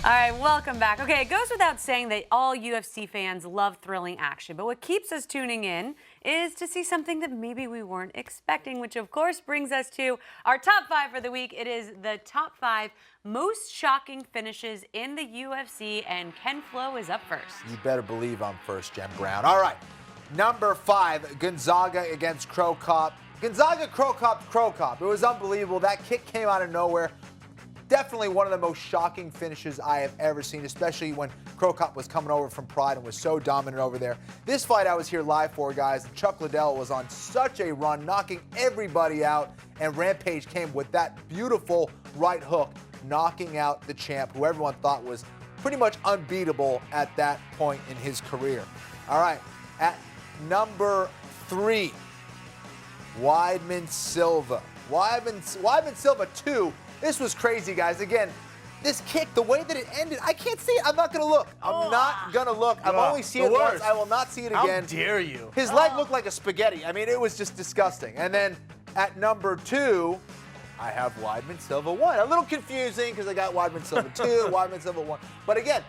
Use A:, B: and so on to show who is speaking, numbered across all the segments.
A: All right, welcome back. Okay, it goes without saying that all UFC fans love thrilling action, but what keeps us tuning in is to see something that maybe we weren't expecting, which of course brings us to our top 5 for the week. It is the top 5 most shocking finishes in the UFC, and Ken Flo is up first.
B: You better believe I'm first, Jen Brown. All right, number 5, Gonzaga against Crow Cop. Gonzaga, Crow Cop. It was unbelievable. That kick came out of nowhere. Definitely one of the most shocking finishes I have ever seen, especially when Crow Cop was coming over from Pride and was so dominant over there. This fight I was here live for, guys. Chuck Liddell was on such a run, knocking everybody out, and Rampage came with that beautiful right hook, knocking out the champ, who everyone thought was pretty much unbeatable at that point in his career. All right, at number 3, Weidman Silva. Weidman Silva 2. This was crazy, guys. Again, this kick, the way that it ended, I can't see it. I'm not going to look. I'm not going to look. I've only seen it once. I will not see it again.
C: How dare you?
B: His leg looked like a spaghetti. I mean, it was just disgusting. And then at number 2, I have Weidman Silva 1. A little confusing because I got Weidman Silva 2, Weidman Silva 1. But again,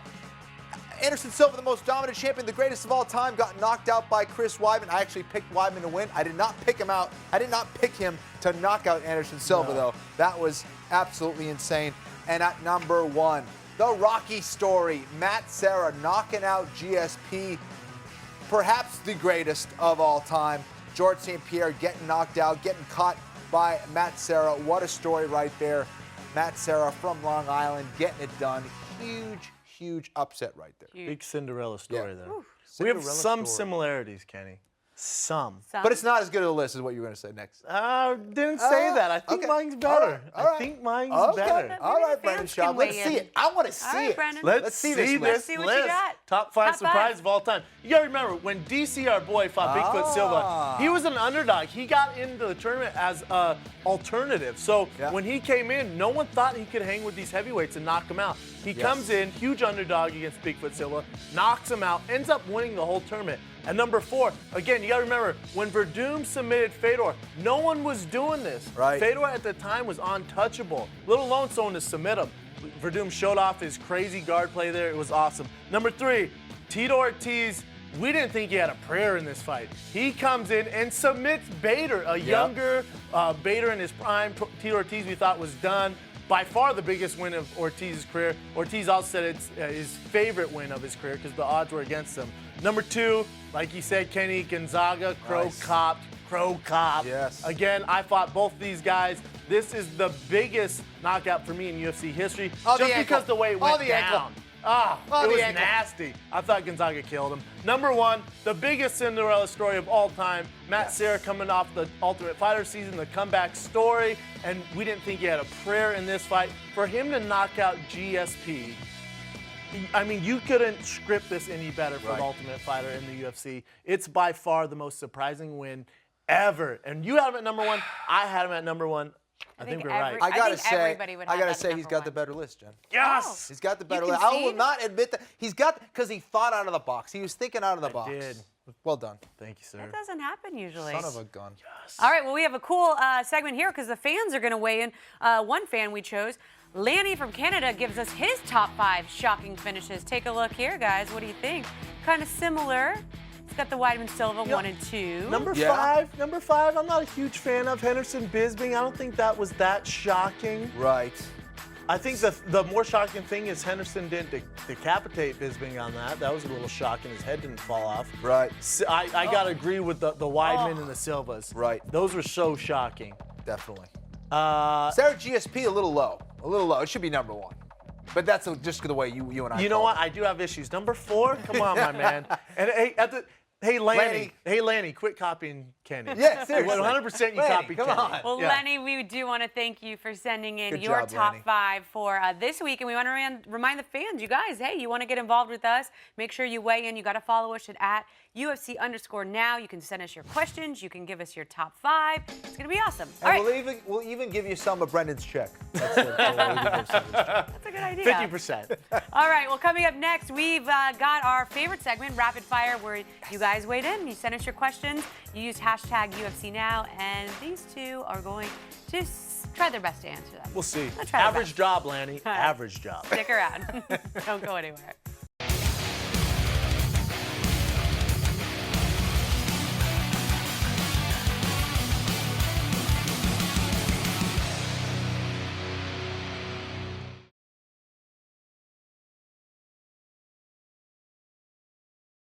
B: Anderson Silva, the most dominant champion, the greatest of all time, got knocked out by Chris Weidman. I actually picked Weidman to win. I did not pick him out. I did not pick him to knock out Anderson Silva, though. That was absolutely insane. And at number 1, the Rocky story. Matt Serra knocking out GSP, perhaps the greatest of all time. George St. Pierre getting knocked out, getting caught by Matt Serra. What a story right there. Matt Serra from Long Island getting it done. Huge upset right there.
C: Big Cinderella story there.
A: Oof.
C: We have some similarities, Kenny. Some.
B: But it's not as good a list as what you were going to say next.
C: Didn't say that. I think mine's better. I think mine's better.
B: All right, Brendan Shaw. Let's see it. I want to see it.
C: Let's see this list.
A: Let's see what you got.
C: Top 5 surprises of all time. You got to remember, when DC, our boy, fought Bigfoot Silva, he was an underdog. He got into the tournament as an alternative. So when he came in, no one thought he could hang with these heavyweights and knock them out. He comes in, huge underdog against Bigfoot Silva, knocks him out, ends up winning the whole tournament. And number 4, again, you got to remember, when Verdum submitted Fedor, no one was doing this.
B: Right.
C: Fedor at the time was untouchable, let alone someone to submit him. Verdum showed off his crazy guard play there. It was awesome. Number 3, Tito Ortiz. We didn't think he had a prayer in this fight. He comes in and submits Bader, a younger Bader in his prime. Tito Ortiz, we thought, was done. By far the biggest win of Ortiz's career. Ortiz also said it's his favorite win of his career because the odds were against him. Number 2, like you said, Kenny, Gonzaga, Crow Cop.
B: Yes.
C: Again, I fought both these guys. This is the biggest knockout for me in UFC history. Just because the way it went down. It was nasty. I thought Gonzaga killed him. Number 1, the biggest Cinderella story of all time. Matt Serra coming off the Ultimate Fighter season, the comeback story, and we didn't think he had a prayer in this fight. For him to knock out GSP, I mean, you couldn't script this any better for the Ultimate Fighter in the UFC. It's by far the most surprising win ever. And you have him at number 1. I had him at number 1. I think we're right.
B: I gotta say, he's got the better list, Jen.
C: Yes!
B: He's got the better list. I will not admit that. He's got, because he thought out of the box. He was thinking out of the box.
C: Did.
B: Well done.
C: Thank you, sir.
A: That doesn't happen usually.
B: Son of a gun.
C: Yes.
A: All right, well, we have a cool segment here because the fans are going to weigh in. One fan we chose, Lanny from Canada, gives us his top 5 shocking finishes. Take a look here, guys. What do you think? Kind of similar. It's got the Weidman Silva 1 and 2.
C: Number 5, I'm not a huge fan of Henderson Bisping. I don't think that was that shocking.
B: Right.
C: I think the more shocking thing is Henderson didn't decapitate Bisping on that. That was a little shocking. His head didn't fall off.
B: Right.
C: So I got to agree with the Weidman and the Silvas.
B: Right.
C: Those were so shocking.
B: Definitely.
C: Sarah
B: GSP, a little low. A little low. It should be number 1. But that's just the way you and I.
C: You know what? I do have issues. Number 4, come on, my man. And hey, Lanny, quit copying Kenny.
B: Yeah, seriously.
C: 100% you copy
B: come
C: Kenny.
B: on.
A: Well, Lenny, we do want to thank you for sending in
B: Good
A: your
B: job,
A: top
B: Lenny.
A: 5 for this week. And we want to remind the fans, you guys, hey, you want to get involved with us, make sure you weigh in. You got to follow us at UFC_now. You can send us your questions. You can give us your top 5. It's going to be awesome.
B: And
A: All right.
B: we'll even give you some of Brendan's check. That's
A: That's a good idea.
C: 50%.
A: All right, well, coming up next, we've got our favorite segment, Rapid Fire, where you guys weighed in. You send us your questions. You use hashtag UFC Now, and these two are going to try their best to answer them.
C: We'll see.
A: They'll try their
C: Average
A: best.
C: job, Lanny.
A: All right.
C: Average job.
A: Stick around. Don't go anywhere.